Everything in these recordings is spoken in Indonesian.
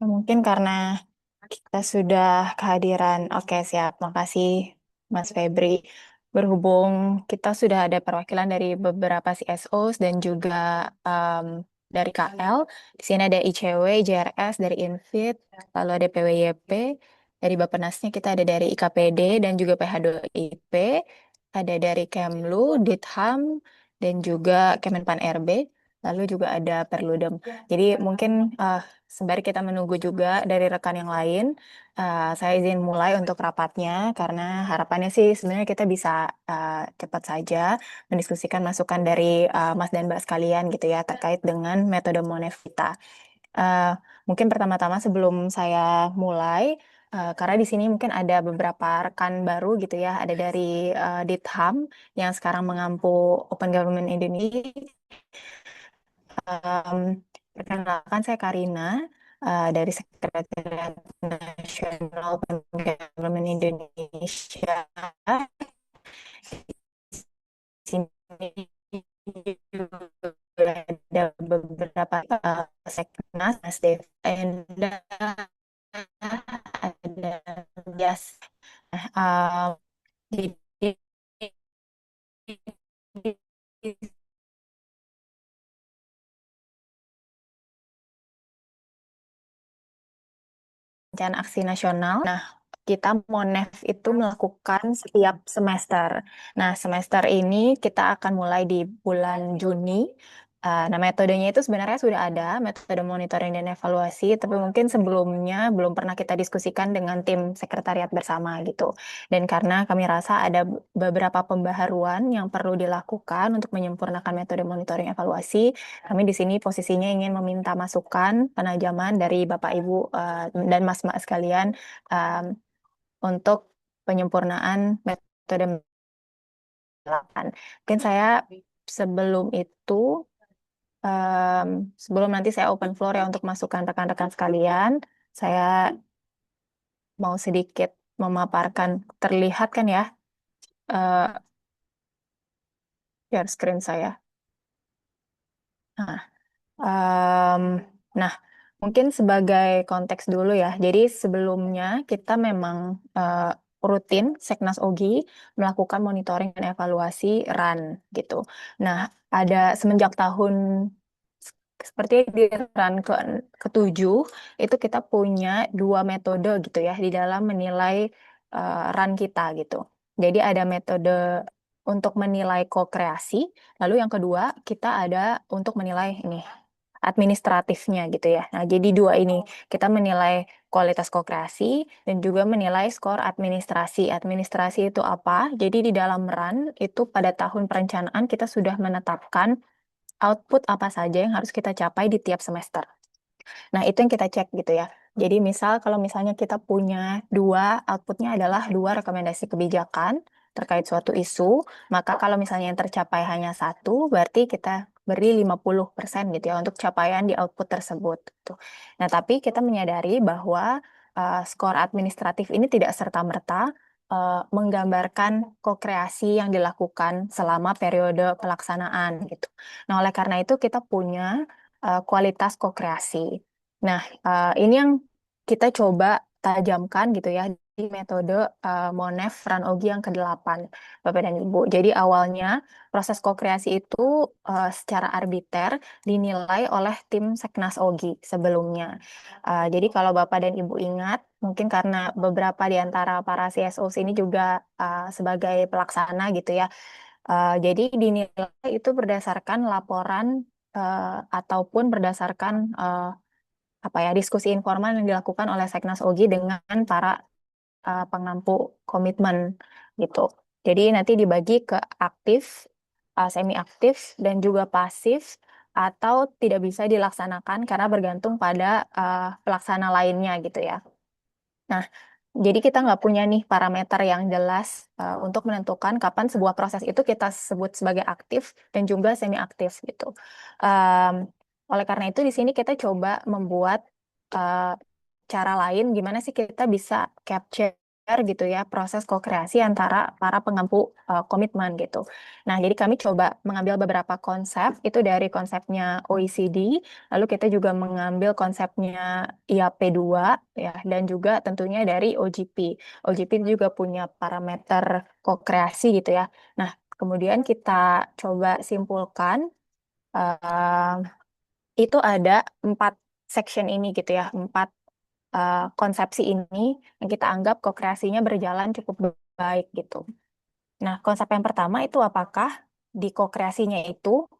Mungkin karena kita sudah kehadiran. Oke, siap. Makasih, Mas Febri. Berhubung kita sudah ada perwakilan dari beberapa CSOs dan juga em, dari KL. Di sini ada ICW, JRS, dari Invit, lalu ada PWYP. Dari Bappenasnya kita ada dari IKPD dan juga PH2IP. Ada dari Kemlu, Ditham, dan juga Kemenpan RB. Lalu juga ada Perludem. Jadi mungkin sembari kita menunggu juga dari rekan yang lain, saya izin mulai untuk rapatnya karena harapannya sih sebenarnya kita bisa cepat saja mendiskusikan masukan dari Mas dan Mbak sekalian gitu ya terkait dengan metode Monef kita. Eh, Mungkin pertama-tama sebelum saya mulai, karena di sini mungkin ada beberapa rekan baru gitu ya, ada dari Ditham yang sekarang mengampu Open Government Indonesia. Em, Perkenalkan saya Karina dari Sekretariat Nasional Government Indonesia. Di sini juga ada beberapa seknas, Mas Devenda, ada Jas. Nah, jadi rencana aksi nasional. Nah, kita Monef itu melakukan setiap semester. Nah, semester ini kita akan mulai di bulan Juni. Nah, metodenya itu sebenarnya sudah ada, metode monitoring dan evaluasi, tapi mungkin sebelumnya belum pernah kita diskusikan dengan tim sekretariat bersama gitu. Dan karena kami rasa ada beberapa pembaharuan yang perlu dilakukan untuk menyempurnakan metode monitoring evaluasi, kami di sini posisinya ingin meminta masukan, penajaman dari Bapak Ibu dan Mas-Mas sekalian um, untuk penyempurnaan metode delapan. Mungkin saya sebelum itu, um, sebelum nanti saya open floor ya untuk masukan rekan-rekan sekalian, saya mau sedikit memaparkan, terlihat kan ya, uh, share screen saya. Nah, Em, nah, mungkin sebagai konteks dulu ya. Jadi sebelumnya kita memang rutin Seknas Ogi melakukan monitoring dan evaluasi RAN gitu. Nah, ada semenjak tahun seperti di RAN ketujuh itu kita punya dua metode gitu ya di dalam menilai RAN kita gitu. Jadi ada metode untuk menilai ko-kreasi, lalu yang kedua kita ada untuk menilai ini administratifnya gitu ya. Nah, jadi dua ini kita menilai kualitas ko-kreasi dan juga menilai skor administrasi. Administrasi itu apa? Jadi di dalam RAN itu pada tahun perencanaan kita sudah menetapkan output apa saja yang harus kita capai di tiap semester. Nah, itu yang kita cek gitu ya. Jadi misal kalau misalnya kita punya dua, outputnya adalah dua rekomendasi kebijakan terkait suatu isu, maka kalau misalnya yang tercapai hanya satu, berarti kita beri 50% gitu ya untuk capaian di output tersebut. Gitu. Nah, tapi kita menyadari bahwa skor administratif ini tidak serta-merta menggambarkan ko-kreasi yang dilakukan selama periode pelaksanaan gitu. Nah, oleh karena itu kita punya kualitas ko-kreasi. Nah, ini yang kita coba tajamkan gitu ya di metode Monef Ranogi yang ke-8, Bapak dan Ibu. Jadi awalnya proses ko-kreasi itu secara arbiter dinilai oleh tim Seknas Ogi sebelumnya. Jadi kalau Bapak dan Ibu ingat, mungkin karena beberapa di antara para CSOs ini juga sebagai pelaksana gitu ya. Jadi dinilai itu berdasarkan laporan ataupun berdasarkan apa ya diskusi informal yang dilakukan oleh Seknas Ogi dengan para pengampu komitmen gitu. Jadi nanti dibagi ke aktif, semi aktif dan juga pasif atau tidak bisa dilaksanakan karena bergantung pada pelaksana lainnya gitu ya. Nah, jadi kita nggak punya nih parameter yang jelas untuk menentukan kapan sebuah proses itu kita sebut sebagai aktif dan juga semi aktif gitu. Em, Oleh karena itu di sini kita coba membuat eh, cara lain gimana sih kita bisa capture gitu ya proses ko-kreasi antara para pengampu komitmen gitu. Nah, jadi kami coba mengambil beberapa konsep itu dari konsepnya OECD, lalu kita juga mengambil konsepnya IAP2 ya, dan juga tentunya dari OGP. OGP juga punya parameter ko-kreasi gitu ya. Nah, kemudian kita coba simpulkan eh, itu ada 4 section ini gitu ya, 4 konsepsi ini yang kita anggap ko-kreasinya berjalan cukup baik gitu. Nah, konsep yang pertama itu apakah di ko-kreasinya itu,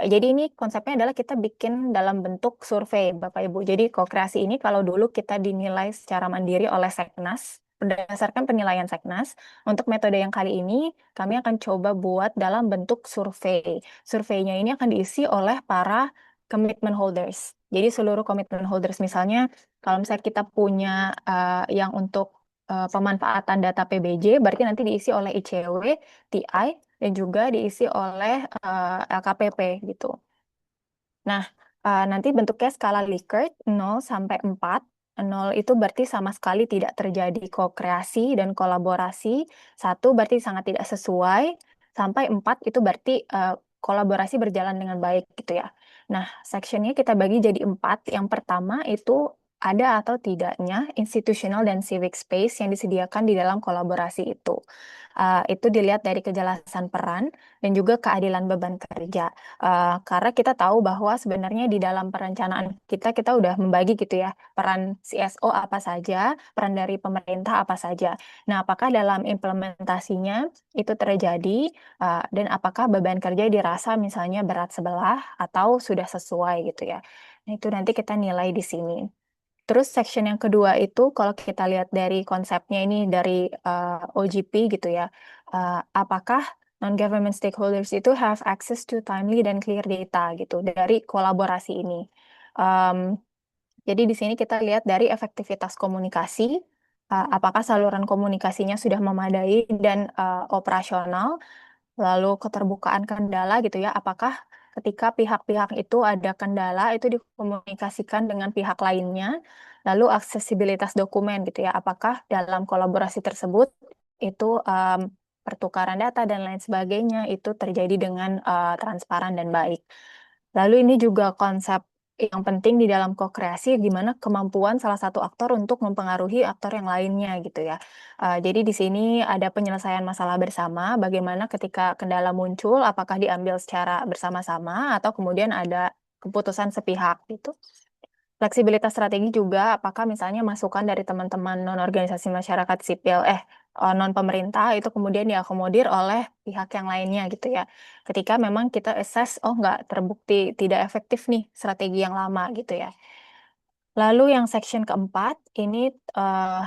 jadi ini konsepnya adalah kita bikin dalam bentuk survei, Bapak Ibu. Jadi ko-kreasi ini kalau dulu kita dinilai secara mandiri oleh Seknas, berdasarkan penilaian Seknas, untuk metode yang kali ini kami akan coba buat dalam bentuk survei. Surveinya ini akan diisi oleh para commitment holders. Jadi seluruh commitment holders, misalnya kalau misalnya kita punya yang untuk pemanfaatan data PBJ, berarti nanti diisi oleh ICW, TI, dan juga diisi oleh LKPP gitu. Nah, nanti bentuknya skala Likert 0 sampai 4. 0 itu berarti sama sekali tidak terjadi ko-kreasi dan kolaborasi. 1 berarti sangat tidak sesuai. Sampai 4 itu berarti kolaborasi berjalan dengan baik gitu ya. Nah, sectionnya kita bagi jadi 4. Yang pertama itu ada atau tidaknya institutional dan civic space yang disediakan di dalam kolaborasi itu. Itu dilihat dari kejelasan peran dan juga keadilan beban kerja. Karena kita tahu bahwa sebenarnya di dalam perencanaan kita udah membagi gitu ya, peran CSO apa saja, peran dari pemerintah apa saja. Nah, apakah dalam implementasinya itu terjadi, dan apakah beban kerja dirasa misalnya berat sebelah atau sudah sesuai gitu ya. Nah, itu nanti kita nilai di sini. Terus section yang kedua itu kalau kita lihat dari konsepnya ini dari OGP gitu ya, apakah non-government stakeholders itu have access to timely dan clear data gitu dari kolaborasi ini. Um, jadi di sini kita lihat dari efektivitas komunikasi, apakah saluran komunikasinya sudah memadai dan operasional. Lalu keterbukaan kendala gitu ya, apakah ketika pihak-pihak itu ada kendala itu dikomunikasikan dengan pihak lainnya, lalu aksesibilitas dokumen gitu ya, apakah dalam kolaborasi tersebut itu pertukaran data dan lain sebagainya itu terjadi dengan transparan dan baik. Lalu ini juga konsep yang penting di dalam ko-kreasi, gimana kemampuan salah satu aktor untuk mempengaruhi aktor yang lainnya gitu ya. Jadi di sini ada penyelesaian masalah bersama, bagaimana ketika kendala muncul, apakah diambil secara bersama-sama atau kemudian ada keputusan sepihak gitu. Fleksibilitas strategi juga, apakah misalnya masukan dari teman-teman non-organisasi masyarakat sipil, non-pemerintah itu kemudian diakomodir oleh pihak yang lainnya gitu ya. Ketika memang kita assess, oh nggak terbukti tidak efektif nih strategi yang lama gitu ya. Lalu yang section keempat, ini uh,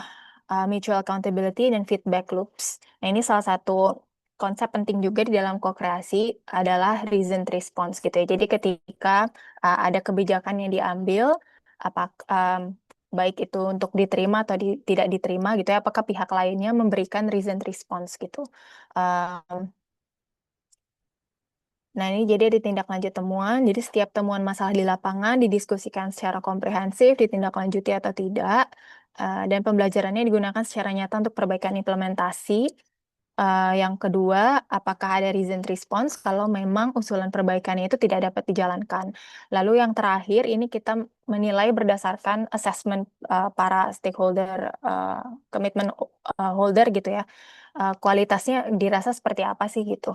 mutual accountability dan feedback loops. Nah, ini salah satu konsep penting juga di dalam ko-kreasi adalah reasoned response gitu ya. Jadi ketika ada kebijakan yang diambil, apa baik itu untuk diterima atau tidak diterima gitu ya, apakah pihak lainnya memberikan reasoned response gitu. Um, Nah, ini jadi ada tindak lanjut temuan. Jadi setiap temuan masalah di lapangan didiskusikan secara komprehensif, ditindaklanjuti atau tidak, dan pembelajarannya digunakan secara nyata untuk perbaikan implementasi. Yang kedua, apakah ada reason response kalau memang usulan perbaikan itu tidak dapat dijalankan. Lalu yang terakhir, ini kita menilai berdasarkan assessment para stakeholder, commitment holder gitu ya. Kualitasnya dirasa seperti apa sih gitu.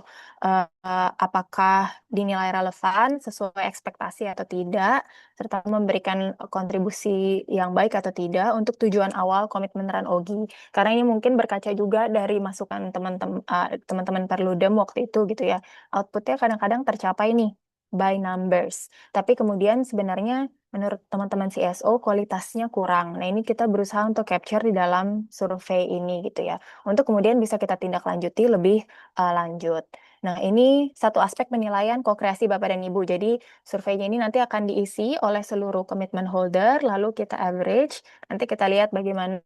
Apakah dinilai relevan, sesuai ekspektasi atau tidak, serta memberikan kontribusi yang baik atau tidak untuk tujuan awal komitmen RAN-OGI. Karena ini mungkin berkaca juga dari masukan teman-teman Perludem waktu itu gitu ya. Outputnya kadang-kadang tercapai nih by numbers. Tapi kemudian sebenarnya menurut teman-teman CSO kualitasnya kurang. Nah, ini kita berusaha untuk capture di dalam survei ini gitu ya. Untuk kemudian bisa kita tindak lanjuti lebih lanjut. Nah, ini satu aspek penilaian ko-kreasi Bapak dan Ibu. Jadi, surveinya ini nanti akan diisi oleh seluruh commitment holder, lalu kita average, nanti kita lihat bagaimana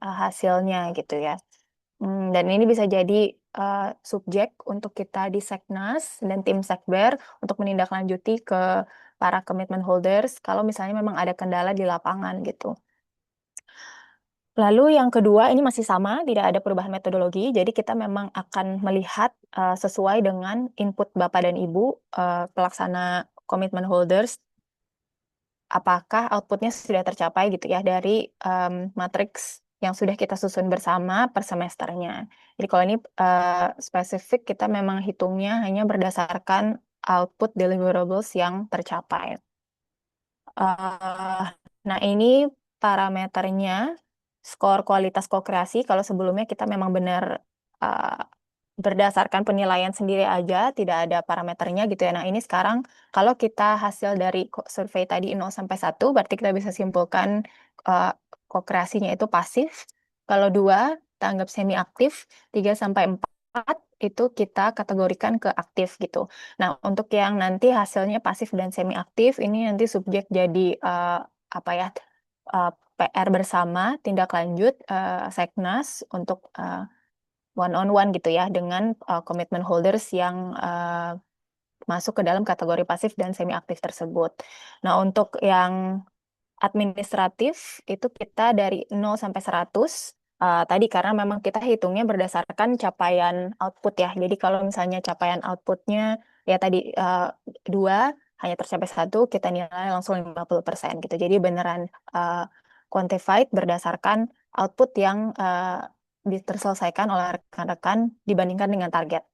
hasilnya gitu ya. Dan ini bisa jadi subjek untuk kita di Seknas dan tim Sekber untuk menindaklanjuti ke para commitment holders kalau misalnya memang ada kendala di lapangan gitu. Lalu yang kedua, ini masih sama, tidak ada perubahan metodologi. Jadi kita memang akan melihat sesuai dengan input Bapak dan Ibu pelaksana commitment holders, apakah outputnya sudah tercapai gitu ya dari matriks yang sudah kita susun bersama per semesternya. Jadi kalau ini spesifik kita memang hitungnya hanya berdasarkan output deliverables yang tercapai. Eh, nah, ini parameternya skor kualitas kokreasi. Kalau sebelumnya kita memang benar eh, berdasarkan penilaian sendiri aja, tidak ada parameternya gitu ya. Nah, ini sekarang kalau kita hasil dari survei tadi 0 sampai 1, berarti kita bisa simpulkan eh, kokreasinya itu pasif. Kalau 2, kita anggap semi aktif. 3 sampai 4 itu kita kategorikan ke aktif gitu. Nah, untuk yang nanti hasilnya pasif dan semi aktif, ini nanti subjek jadi apa ya PR bersama tindak lanjut Seknas untuk one on one gitu ya dengan commitment holders yang masuk ke dalam kategori pasif dan semi aktif tersebut. Nah, untuk yang administratif itu kita dari 0 sampai 100. Tadi karena memang kita hitungnya berdasarkan capaian output ya. Jadi kalau misalnya capaian outputnya ya tadi 2, hanya tercapai 1, kita nilai langsung 50% gitu. Jadi beneran uh, quantified berdasarkan output yang terselesaikan oleh rekan-rekan dibandingkan dengan target.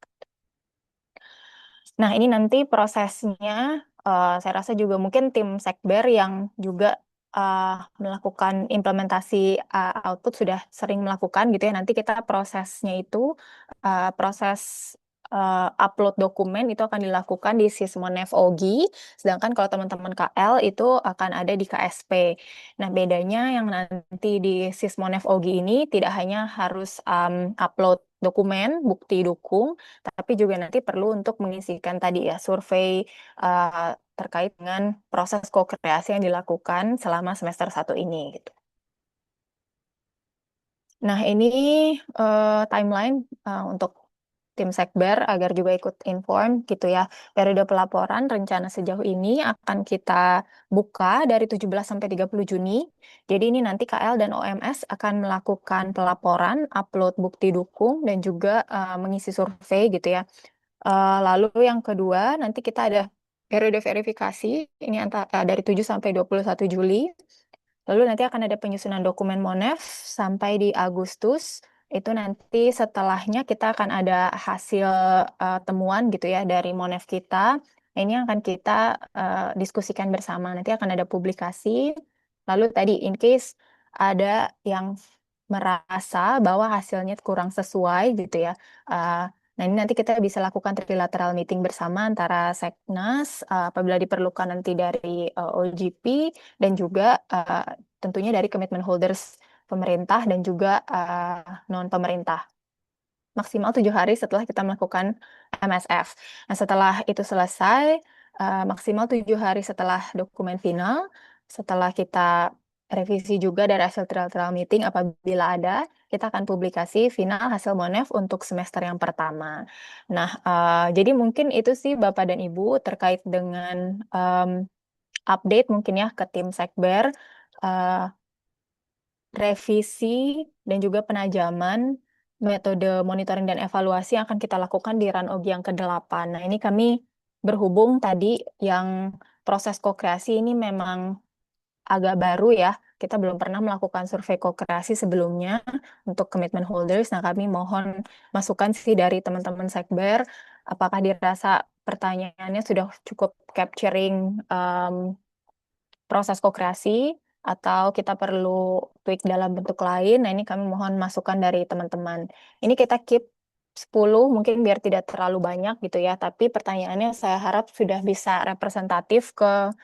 Nah, ini nanti prosesnya, saya rasa juga mungkin tim Sekber yang juga uh, melakukan implementasi output sudah sering melakukan gitu ya. Nanti kita prosesnya itu, proses upload dokumen itu akan dilakukan di Sysmonef OGI, sedangkan kalau teman-teman KL itu akan ada di KSP. Nah, bedanya yang nanti di Sysmonef OGI ini tidak hanya harus upload dokumen, bukti dukung, tapi juga nanti perlu untuk mengisikan tadi ya survei terkait dengan proses ko-kreasi yang dilakukan selama semester 1 ini gitu. Nah, ini timeline untuk tim Sekber agar juga ikut inform gitu ya. Periode pelaporan rencana sejauh ini akan kita buka dari 17 sampai 30 Juni. Jadi ini nanti KL dan OMS akan melakukan pelaporan, upload bukti dukung dan juga mengisi survei gitu ya. Lalu yang kedua, nanti kita ada periode verifikasi, ini antara dari 7 sampai 21 Juli. Lalu nanti akan ada penyusunan dokumen Monef sampai di Agustus. Itu nanti setelahnya kita akan ada hasil temuan gitu ya dari Monef kita. Ini akan kita diskusikan bersama. Nanti akan ada publikasi. Lalu tadi in case ada yang merasa bahwa hasilnya kurang sesuai gitu ya. uh, Nah, ini nanti kita bisa lakukan trilateral meeting bersama antara Seknas apabila diperlukan nanti dari OGP dan juga tentunya dari commitment holders pemerintah dan juga non-pemerintah. Maksimal 7 hari setelah kita melakukan MSF. Nah, setelah itu selesai, maksimal 7 hari setelah dokumen final, setelah kita revisi juga dari hasil trial meeting apabila ada, kita akan publikasi final hasil Monef untuk semester yang pertama. Nah, jadi mungkin itu sih Bapak dan Ibu terkait dengan update mungkin ya ke tim Sekber. eh, Revisi dan juga penajaman metode monitoring dan evaluasi yang akan kita lakukan di Ranogi yang ke-8. Nah, ini kami berhubung tadi yang proses kokreasi ini memang agak baru ya. Kita belum pernah melakukan survei kokreasi sebelumnya untuk commitment holders. Nah, kami mohon masukan sih dari teman-teman Sekber, apakah dirasa pertanyaannya sudah cukup capturing proses kokreasi atau kita perlu tweak dalam bentuk lain. Nah, ini kami mohon masukan dari teman-teman. Ini kita keep 10 mungkin biar tidak terlalu banyak gitu ya, tapi pertanyaannya saya harap sudah bisa representatif ke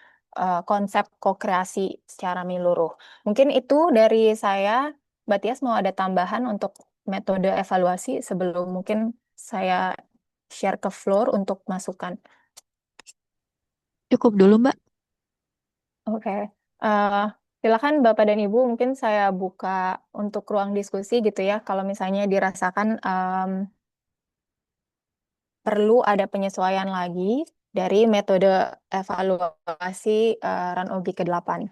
konsep kokreasi secara menyeluruh. Mungkin itu dari saya. Mbak Tias mau ada tambahan untuk metode evaluasi sebelum mungkin saya share ke floor untuk masukan. Cukup dulu, Mbak. Oke. Eh, Silakan Bapak dan Ibu, mungkin saya buka untuk ruang diskusi gitu ya. Kalau misalnya dirasakan perlu ada penyesuaian lagi dari metode evaluasi RAN OGI ke-8.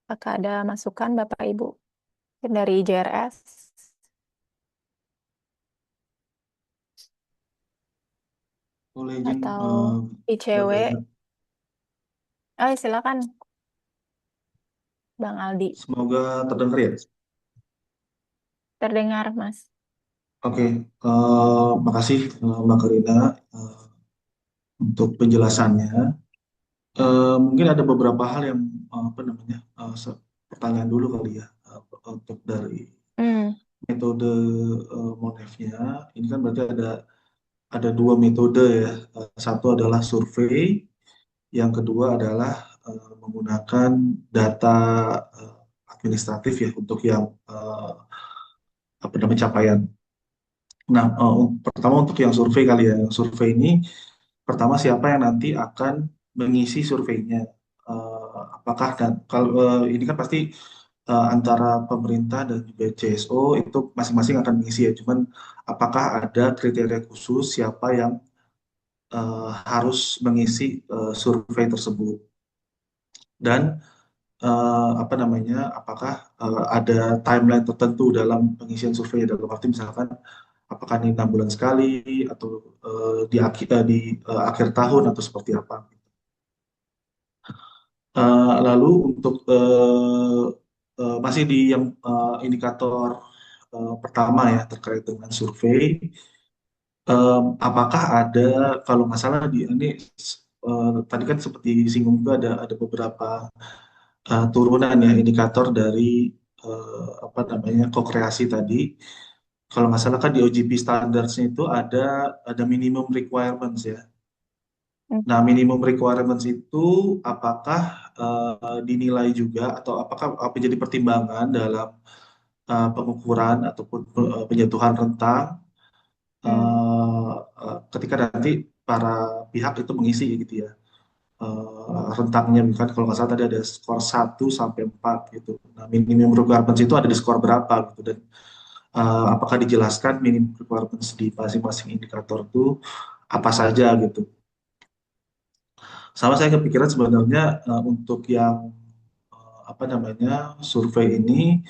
Apakah ada masukan Bapak Ibu dari JRS Boleh izin atau ICW? bertanya. Silakan Bang Aldi. Semoga terdengar ya. Terdengar, Mas. Oke, makasih Mbak Karina eh, untuk penjelasannya. Mungkin ada beberapa hal yang apa namanya pertanyaan dulu kali ya untuk dari Hmm, metode Monefnya. Ini kan berarti ada dua metode ya. Satu adalah survei, yang kedua adalah menggunakan data eh, administratif ya untuk yang apa namanya capaian. Nah, pertama untuk yang survei kali ya. Yang survei ini pertama siapa yang nanti akan mengisi surveinya? Apakah dan kalau ini kan pasti antara pemerintah dan juga CSO itu masing-masing akan mengisi ya. Cuman apakah ada kriteria khusus siapa yang harus mengisi survei tersebut? Dan apa namanya? Apakah ada timeline tertentu dalam pengisian survei? Dalam arti misalkan apakah ini 6 bulan sekali atau di akhir tahun atau seperti apa? Lalu untuk masih di yang indikator pertama ya terkait dengan survei, apakah ada kalau nggak salah di ini tadi kan seperti disinggung juga ada beberapa turunan ya indikator dari apa namanya kokreasi tadi. Kalau nggak salah kan di OGP standards itu ada minimum requirements ya. hmm, Nah, minimum requirements itu apakah dinilai juga atau apakah menjadi pertimbangan dalam pengukuran ataupun penjatuhan rentang hmm, ketika nanti para pihak itu mengisi gitu ya rentangnya kan kalau nggak salah tadi ada skor 1 sampai 4 gitu. Nah, minimum requirements itu ada di skor berapa gitu dan apakah dijelaskan minimum requirements di masing-masing indikator itu apa saja gitu. Sama saya kepikiran sebenarnya untuk yang apa namanya survei ini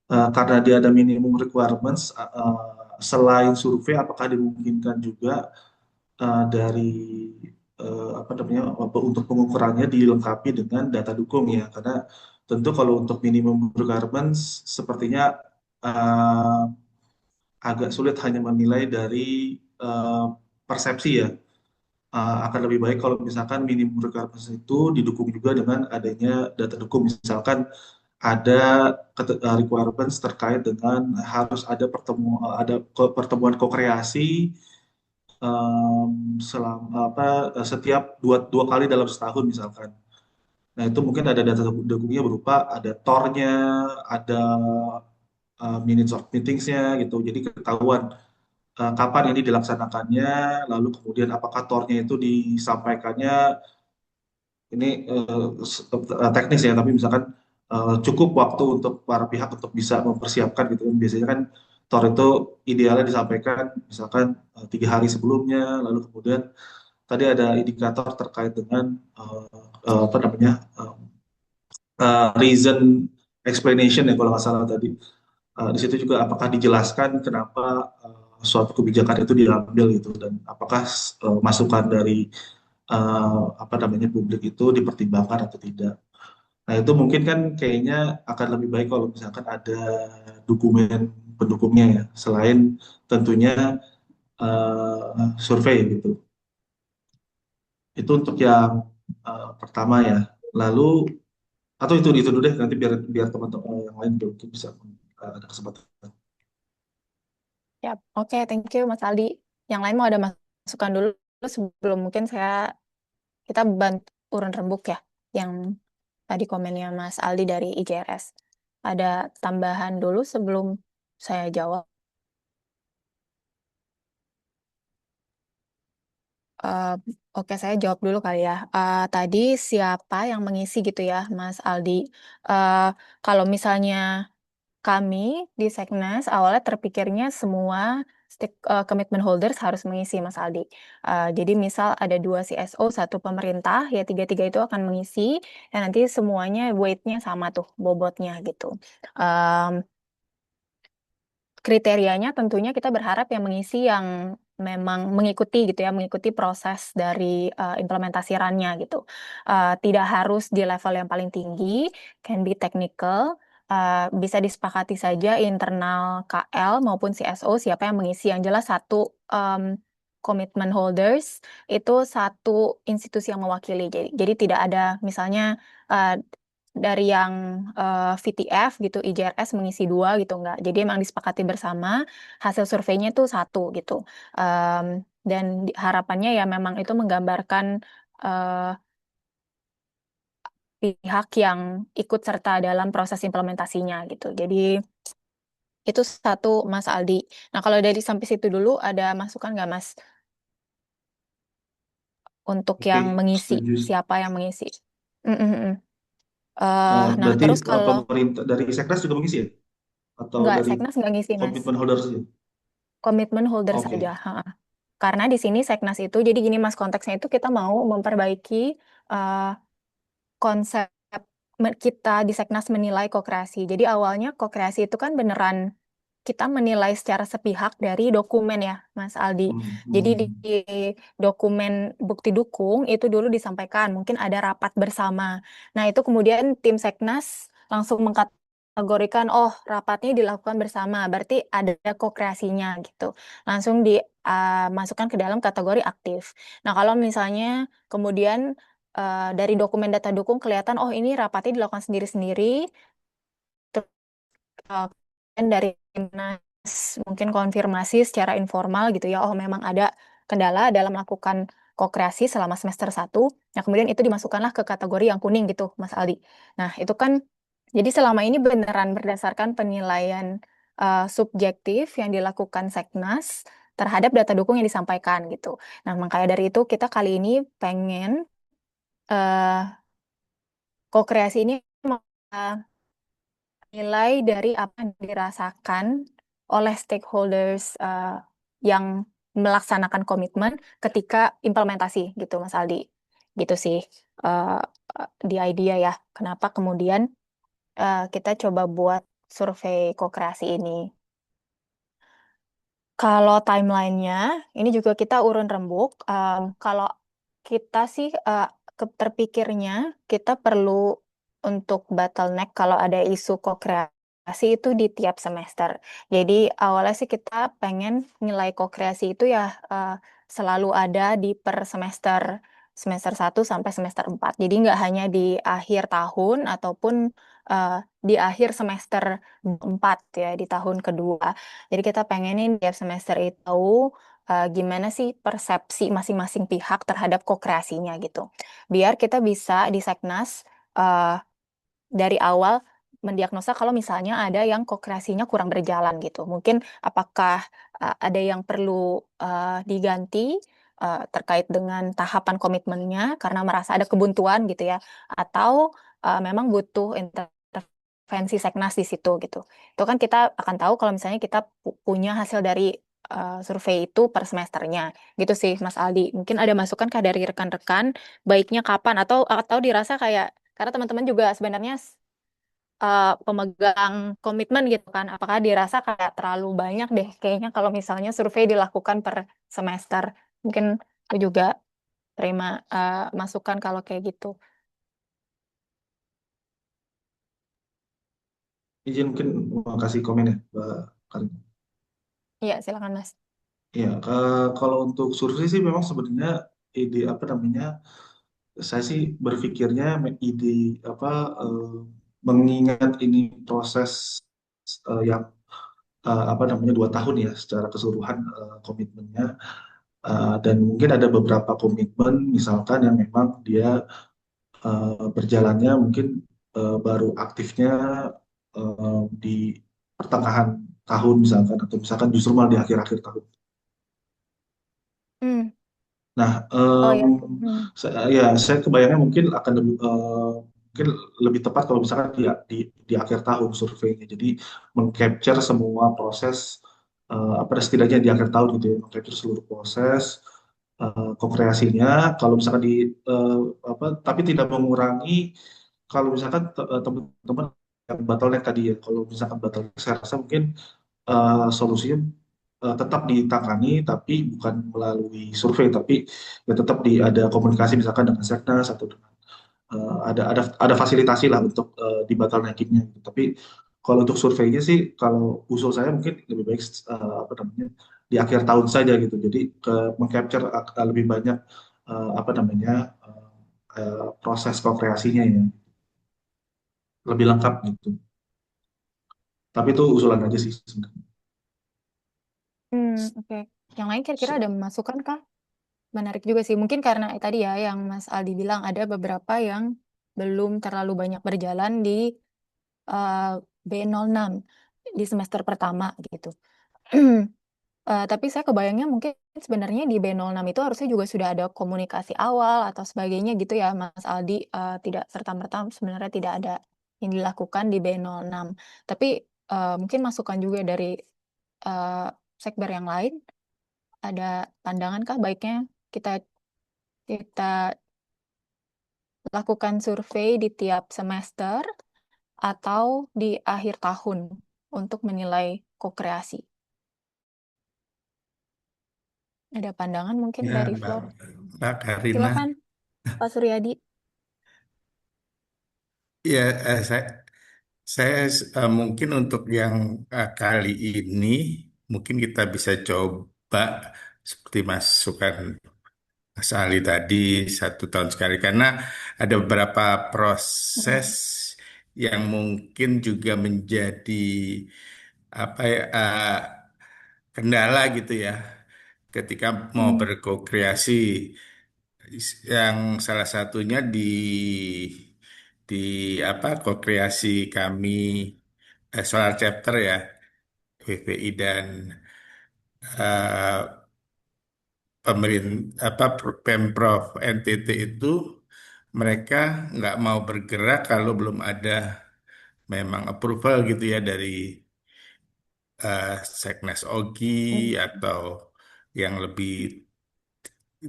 karena dia ada minimum requirements selain survei apakah dimungkinkan juga dari apa namanya untuk pengukurannya dilengkapi dengan data dukung ya karena tentu kalau untuk minimum requirements sepertinya uh, agak sulit hanya menilai dari uh, persepsi ya. Akan lebih baik kalau misalkan minimum requirements itu didukung juga dengan adanya data dukung misalkan ada requirements terkait dengan harus ada pertemuan kokreasi selama setiap dua kali dalam setahun misalkan. Nah itu mungkin ada data dukungnya berupa ada tornya, ada minutes of meetingsnya gitu. Jadi ketahuan kapan ini dilaksanakannya, lalu kemudian apakah tornya itu disampaikannya ini teknis ya, tapi misalkan cukup waktu untuk para pihak untuk bisa mempersiapkan gitu kan. Biasanya kan tor itu idealnya disampaikan misalkan 3 hari sebelumnya, lalu kemudian tadi ada indikator terkait dengan apa namanya reason explanation ya kalau nggak salah tadi. Di situ juga apakah dijelaskan kenapa suatu kebijakan itu diambil gitu dan apakah masukan dari apa namanya publik itu dipertimbangkan atau tidak. Nah itu mungkin kan kayaknya akan lebih baik kalau misalkan ada dokumen pendukungnya ya selain tentunya survei gitu. Itu untuk yang pertama ya. Lalu atau itu dulu deh nanti biar biar teman-teman yang lain juga mungkin bisa ada kesempatan. ya, oke, thank you Mas Aldi. Yang lain mau ada masukan dulu sebelum mungkin kita bantu urun rembuk ya, yang tadi komennya Mas Aldi dari IJRS. Ada tambahan dulu sebelum saya jawab. Eh, oke, saya jawab dulu kali ya. Tadi siapa yang mengisi gitu ya, Mas Aldi? Eh, kalau misalnya kami di Seknas awalnya terpikirnya semua commitment holders harus mengisi, Mas Aldi. Jadi misal ada dua CSO, satu pemerintah, ya tiga-tiga itu akan mengisi, dan nanti semuanya weight-nya sama tuh, bobotnya gitu. Em, Kriterianya tentunya kita berharap yang mengisi yang memang mengikuti gitu ya, mengikuti proses dari implementasi runnya gitu. Tidak harus di level yang paling tinggi, can be technical, bisa disepakati saja internal KL maupun CSO siapa yang mengisi. Yang jelas satu commitment holders itu satu institusi yang mewakili. Jadi tidak ada misalnya uh, dari yang VTF gitu, IJRS mengisi dua gitu enggak. Jadi emang disepakati bersama hasil surveinya itu satu gitu. Em, dan harapannya ya memang itu menggambarkan eh, pihak yang ikut serta dalam proses implementasinya gitu. Jadi itu satu Mas Aldi. Nah kalau dari sampai situ dulu ada masukan nggak Mas untuk Oke, yang mengisi? setuju. Siapa yang mengisi? Mm, mm, mm. Nah Berarti terus kalau pemerintah dari Seknas juga mengisi ya? Atau nggak dari Seknas nggak ngisi Mas, komitmen holder saja? komitmen holder saja. Oke. Ha. Karena di sini Seknas itu, jadi gini Mas, konteksnya itu kita mau memperbaiki eh, konsep kita di Seknas menilai kokreasi. Jadi awalnya kokreasi itu kan beneran kita menilai secara sepihak dari dokumen ya, Mas Aldi. Hmm, Jadi di hmm. dokumen bukti dukung itu dulu disampaikan, mungkin ada rapat bersama. Nah, itu kemudian tim Seknas langsung mengkategorikan, oh rapatnya dilakukan bersama, berarti ada kokreasinya gitu. Langsung dimasukkan ke dalam kategori aktif. Nah, kalau misalnya kemudian dari dokumen data dukung kelihatan, oh ini rapatnya dilakukan sendiri-sendiri, uh, dan dari Timnas mungkin konfirmasi secara informal gitu ya, oh memang ada kendala dalam melakukan kokreasi selama semester satu. Nah, kemudian itu dimasukkanlah ke kategori yang kuning gitu, Mas Aldi. Nah, itu kan jadi selama ini beneran berdasarkan penilaian subjektif yang dilakukan Seknas terhadap data dukung yang disampaikan gitu. Nah, makanya dari itu kita kali ini pengen uh, kokreasi ini nilai dari apa yang dirasakan oleh stakeholders yang melaksanakan komitmen ketika implementasi gitu Mas Aldi. Gitu sih eh, di idea ya. Kenapa kemudian kita coba buat survei kokreasi ini. Kalau timelinenya, ini juga kita urun rembuk. Kalau kita sih terpikirnya kita perlu untuk bottleneck kalau ada isu kokreasi itu di tiap semester. Jadi awalnya sih kita pengen nilai kokreasi itu ya eh, selalu ada di per semester semester 1 sampai semester 4. Jadi nggak hanya di akhir tahun ataupun eh, di akhir semester 4 ya di tahun kedua. Jadi kita pengenin tiap semester itu tahu gimana sih persepsi masing-masing pihak terhadap kokreasinya gitu. Biar kita bisa di Seknas eh, dari awal mendiagnosa kalau misalnya ada yang kokreasinya kurang berjalan gitu. Mungkin apakah ada yang perlu diganti terkait dengan tahapan komitmennya karena merasa ada kebuntuan gitu ya, atau memang butuh intervensi Seknas di situ gitu. Itu kan kita akan tahu kalau misalnya kita punya hasil dari survei itu per semesternya gitu sih Mas Aldi. Mungkin ada masukan kah dari rekan-rekan baiknya kapan atau dirasa kayak karena teman-teman juga sebenarnya pemegang komitmen gitu kan. Apakah dirasa kayak terlalu banyak deh kayaknya kalau misalnya survei dilakukan per semester. Mungkin aku juga terima masukan kalau kayak gitu. Izin mungkin kasih komen ya, Mbak Karin. Iya, silakan Mas. Ya, kalau untuk survei sih memang sebenarnya ide apa namanya, saya sih berpikirnya ide apa mengingat ini proses yang apa namanya 2 tahun ya secara keseluruhan komitmennya. Dan mungkin ada beberapa komitmen misalkan yang memang dia berjalannya mungkin baru aktifnya di pertengahan tahun misalkan atau misalkan justru malah di akhir-akhir tahun. Hmm. Nah, Oh ya. Hmm. ya saya kebayangnya mungkin akan lebih mungkin lebih tepat kalau misalkan di akhir tahun surveinya. Jadi mengcapture semua proses apa setidaknya di akhir tahun gitu ya, mengcapture seluruh proses kokreasinya. Kalau misalkan eh, apa, tapi tidak mengurangi kalau misalkan teman-teman yang bottleneck tadi ya. Kalau misalkan bottleneck, saya rasa mungkin solusinya tetap ditangani, tapi bukan melalui survei, tapi ya tetap ada komunikasi misalkan dengan Seknas atau dengan ada fasilitasi lah untuk di bottlenecking-nya gitu. Tapi kalau untuk surveinya sih, kalau usul saya mungkin lebih baik apa namanya di akhir tahun saja gitu. Jadi mengcapture lebih banyak apa namanya proses kokreasinya ya, lebih lengkap gitu. Tapi itu usulan aja sih sebenarnya. Oke. Yang lain kira-kira ada masukan kah? Menarik juga sih. Mungkin karena tadi ya yang Mas Aldi bilang ada beberapa yang belum terlalu banyak berjalan di eh, B06 di semester pertama gitu. Tapi saya kebayangnya mungkin sebenarnya di B06 itu harusnya juga sudah ada komunikasi awal atau sebagainya gitu ya, Mas Aldi. Tidak serta-merta sebenarnya tidak ada yang dilakukan di B06. Tapi mungkin masukan juga dari eh, sekber yang lain, ada pandangan kah baiknya kita kita lakukan survei di tiap semester atau di akhir tahun untuk menilai kokreasi. Ada pandangan mungkin Ya, dari Mbak, Floor. Mbak Karina. Silakan, Pak Suryadi. Ya, saya mungkin untuk yang kali ini mungkin kita bisa coba seperti masukan Mas Ali tadi 1 tahun sekali karena ada beberapa proses Mm. yang mungkin juga menjadi apa ya kendala gitu ya ketika mau Hmm. berkreasi yang salah satunya di apa kokreasi kami Solar Chapter ya WPI dan pemerintah apa Pemprov NTT itu mereka nggak mau bergerak kalau belum ada memang approval gitu ya dari Seknas Ogi Hmm. atau yang lebih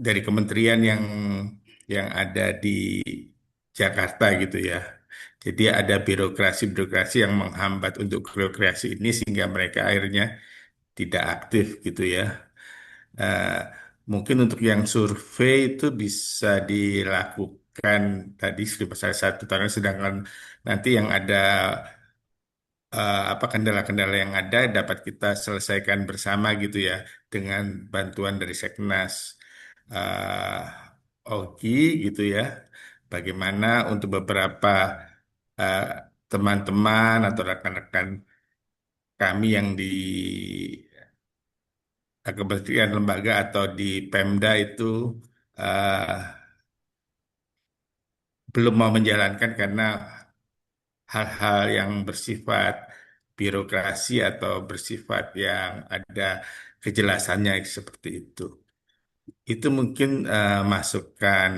dari kementerian yang ada di Jakarta gitu ya. Jadi ada birokrasi-birokrasi yang menghambat untuk birokrasi ini sehingga mereka akhirnya tidak aktif gitu ya. Eh, Mungkin untuk yang survei itu bisa dilakukan tadi selesai 1 tahun, sedangkan nanti yang ada apa kendala-kendala yang ada dapat kita selesaikan bersama gitu ya dengan bantuan dari Seknas Ogi gitu ya. Bagaimana untuk beberapa eh, teman-teman atau rekan-rekan kami yang di kementerian lembaga atau di Pemda itu eh, belum mau menjalankan karena hal-hal yang bersifat birokrasi atau bersifat yang ada kejelasannya seperti itu. Itu mungkin masukan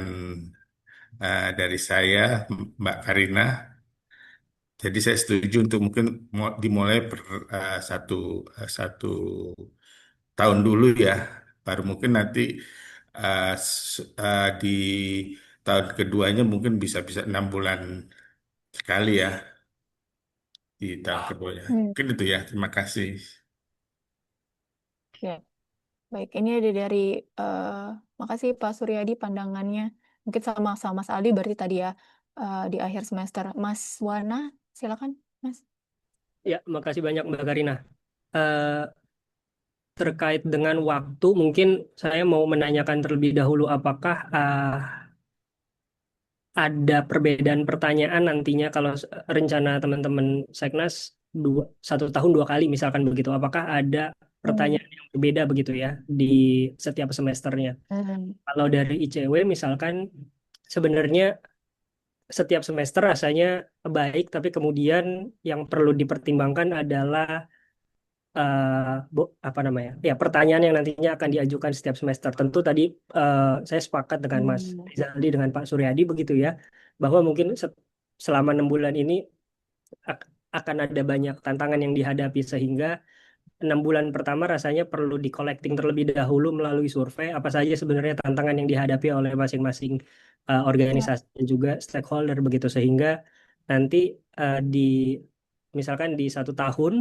dari saya, Mbak Karina. Jadi saya setuju untuk mungkin dimulai satu tahun dulu ya, baru mungkin nanti di tahun keduanya mungkin bisa bisa 6 bulan sekali ya di tahun keduanya. Hmm. Mungkin itu ya. Terima kasih. Ya, baik. Ini ada dari, eh, makasih Pak Suryadi pandangannya. Mungkin sama-sama Mas Aldi berarti tadi ya di akhir semester. Mas Wana, silakan, Mas. Ya, makasih banyak Mbak Karina. Eh, Terkait dengan waktu, mungkin saya mau menanyakan terlebih dahulu apakah ada perbedaan pertanyaan nantinya kalau rencana teman-teman Seknas 1 tahun 2 kali misalkan begitu. Apakah ada Hmm. pertanyaan yang berbeda begitu ya di setiap semesternya? Hmm. Kalau dari ICW misalkan sebenarnya setiap semester rasanya baik, tapi kemudian yang perlu dipertimbangkan adalah apa namanya ya pertanyaan yang nantinya akan diajukan setiap semester. Tentu tadi saya sepakat dengan Mas Hmm. Rizaldi dengan Pak Suryadi begitu ya bahwa mungkin selama 6 bulan ini akan ada banyak tantangan yang dihadapi, sehingga 6 bulan pertama rasanya perlu di collecting terlebih dahulu melalui survei apa saja sebenarnya tantangan yang dihadapi oleh masing-masing Ya, organisasi dan juga stakeholder begitu, sehingga nanti di misalkan di 1 tahun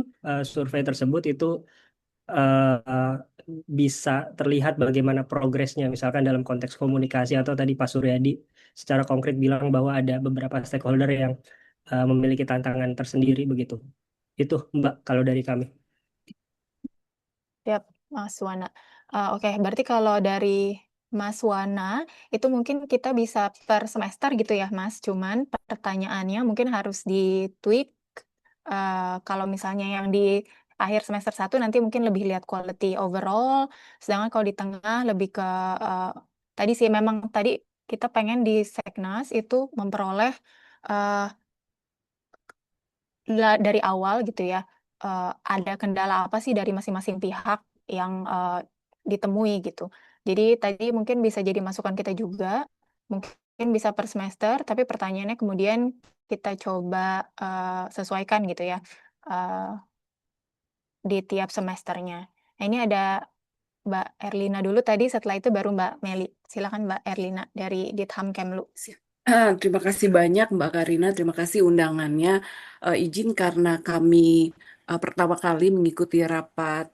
survei tersebut itu eh, bisa terlihat bagaimana progresnya, misalkan dalam konteks komunikasi, atau tadi Pak Suryadi secara konkret bilang bahwa ada beberapa stakeholder yang memiliki tantangan tersendiri begitu. Itu Mbak kalau dari kami. siap, Mas Wana. Oke, berarti kalau dari Mas Wana, itu mungkin kita bisa per semester gitu ya, Mas. Cuman pertanyaannya mungkin harus di-tweak. Kalau misalnya yang di akhir semester 1 nanti mungkin lebih lihat quality overall, sedangkan kalau di tengah lebih ke eh, tadi sih memang tadi kita pengen di Seknas itu memperoleh eh, dari awal gitu ya, ada kendala apa sih dari masing-masing pihak yang ditemui gitu. Jadi tadi mungkin bisa jadi masukan kita juga, mungkin bisa per semester, tapi pertanyaannya kemudian kita coba sesuaikan gitu ya eh, di tiap semesternya. Nah, ini ada Mbak Erlina dulu tadi, setelah itu baru Mbak Meli. Silakan Mbak Erlina dari Ditham Kemlu. Terima kasih banyak Mbak Karina, terima kasih undangannya. Izin karena kami pertama kali mengikuti rapat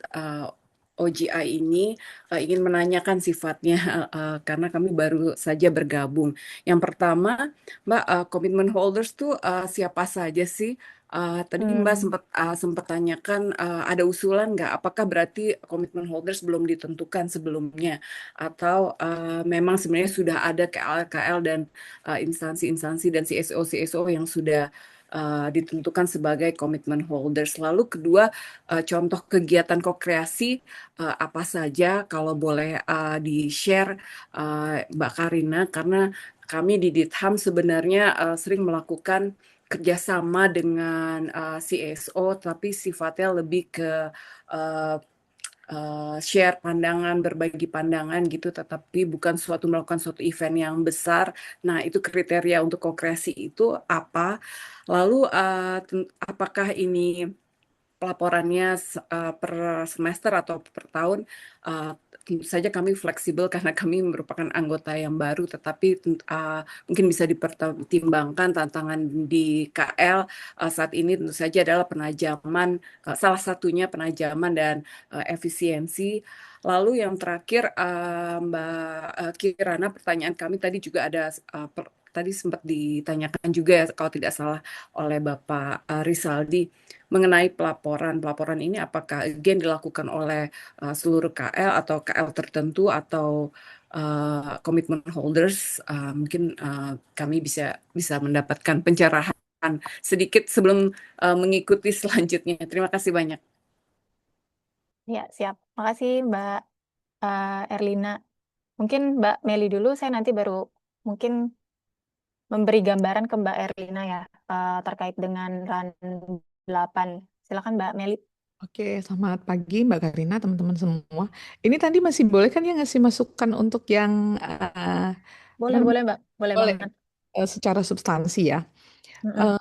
OGI ini, ingin menanyakan sifatnya karena kami baru saja bergabung. Yang pertama, Mbak, commitment holders tuh siapa saja sih? Tadi Mbak Hmm, sempat tanyakan ada usulan nggak? Apakah berarti commitment holders belum ditentukan sebelumnya, atau memang sebenarnya sudah ada KL-KL dan instansi-instansi dan CSO-CSO yang sudah ditentukan sebagai commitment holders. Lalu kedua, contoh kegiatan kokreasi apa saja kalau boleh di-share Mbak Karina, karena kami di Ditham sebenarnya sering melakukan kerjasama dengan CSO, tapi sifatnya lebih ke uh, share pandangan, berbagi pandangan gitu, tetapi bukan melakukan suatu event yang besar. Nah, itu kriteria untuk kokreasi itu apa? Lalu, apakah ini pelaporannya per semester atau per tahun? Uh, Tentu saja kami fleksibel karena kami merupakan anggota yang baru, tetapi mungkin bisa dipertimbangkan tantangan di KL saat ini tentu saja adalah penajaman, salah satunya penajaman dan efisiensi. Lalu yang terakhir, Mbak Kirana, pertanyaan kami tadi juga ada, tadi sempat ditanyakan juga ya, kalau tidak salah oleh Bapak Rizaldi, mengenai pelaporan. Pelaporan ini apakah again dilakukan oleh seluruh KL atau KL tertentu atau commitment holders? Mungkin kami bisa mendapatkan pencerahan sedikit sebelum mengikuti selanjutnya. Terima kasih banyak. ya, siap. Makasih Mbak Erlina. Mungkin Mbak Meli dulu, saya nanti baru mungkin memberi gambaran ke Mbak Erlina ya, terkait dengan RAN 8. Silakan Mbak Meli. Oke, selamat pagi Mbak Karina, teman-teman semua. Ini tadi masih boleh kan ya ngasih masukan untuk yang apa Boleh, namanya? boleh Mbak. Boleh Boleh banget. secara substansi ya. Mm-mm. Eh,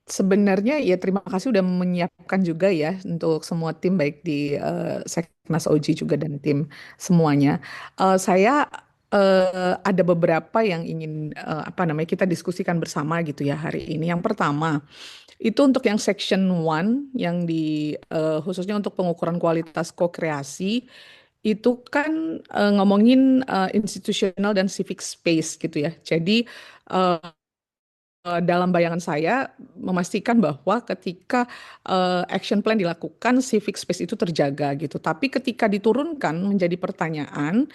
Sebenarnya ya terima kasih udah menyiapkan juga ya untuk semua tim baik di Seknas OJ juga dan tim semuanya. Saya ada beberapa yang ingin apa namanya kita diskusikan bersama gitu ya hari ini. Yang pertama itu untuk yang section one yang di khususnya untuk pengukuran kualitas ko-kreasi itu kan ngomongin institutional dan civic space gitu ya. Jadi eh, dalam bayangan saya memastikan bahwa ketika action plan dilakukan, civic space itu terjaga gitu. Tapi ketika diturunkan menjadi pertanyaan,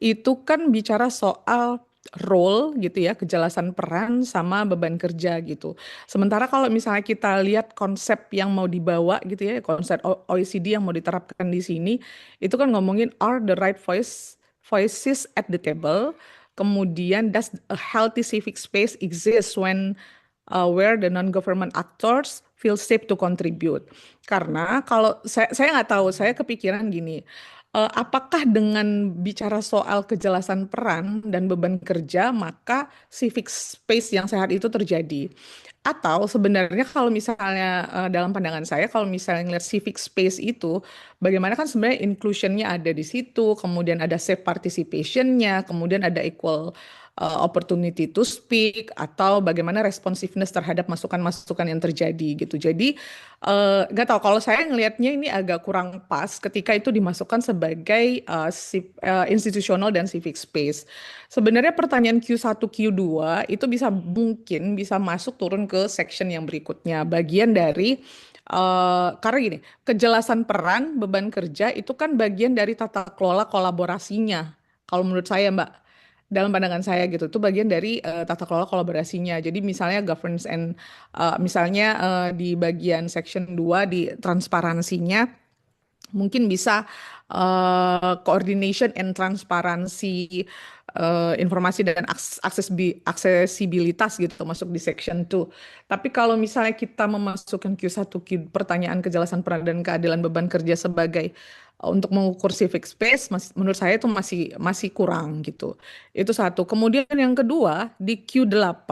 itu kan bicara soal role gitu ya, kejelasan peran sama beban kerja gitu. Sementara kalau misalnya kita lihat konsep yang mau dibawa gitu ya, konsep OECD yang mau diterapkan di sini, itu kan ngomongin are the right voices at the table. Kemudian, does a healthy civic space exist when where the non-government actors feel safe to contribute? Karena kalau saya nggak tahu, saya kepikiran gini, apakah dengan bicara soal kejelasan peran dan beban kerja, maka civic space yang sehat itu terjadi? Atau sebenarnya kalau misalnya dalam pandangan saya, kalau misalnya ngeliat civic space itu, bagaimana kan sebenarnya inclusionnya ada di situ, kemudian ada safe participationnya, kemudian ada equal opportunity to speak, atau bagaimana responsiveness terhadap masukan-masukan yang terjadi gitu. Jadi nggak tahu kalau saya ngelihatnya ini agak kurang pas ketika itu dimasukkan sebagai institutional dan civic space. Sebenarnya pertanyaan Q1, Q2 itu mungkin bisa masuk turun ke section yang berikutnya. Bagian dari karena gini, kejelasan peran, beban kerja itu kan bagian dari tata kelola kolaborasinya. Kalau menurut saya, Mbak, dalam pandangan saya gitu, itu bagian dari tata kelola kolaborasinya. Jadi misalnya governance and misalnya di bagian section 2 di transparansinya mungkin bisa coordination and transparansi informasi dan aksesibilitas gitu masuk di section 2. Tapi kalau misalnya kita memasukkan Q1 pertanyaan kejelasan peran dan keadilan beban kerja sebagai untuk mengukur civic space, menurut saya itu masih masih kurang gitu. Itu satu. Kemudian yang kedua di Q8,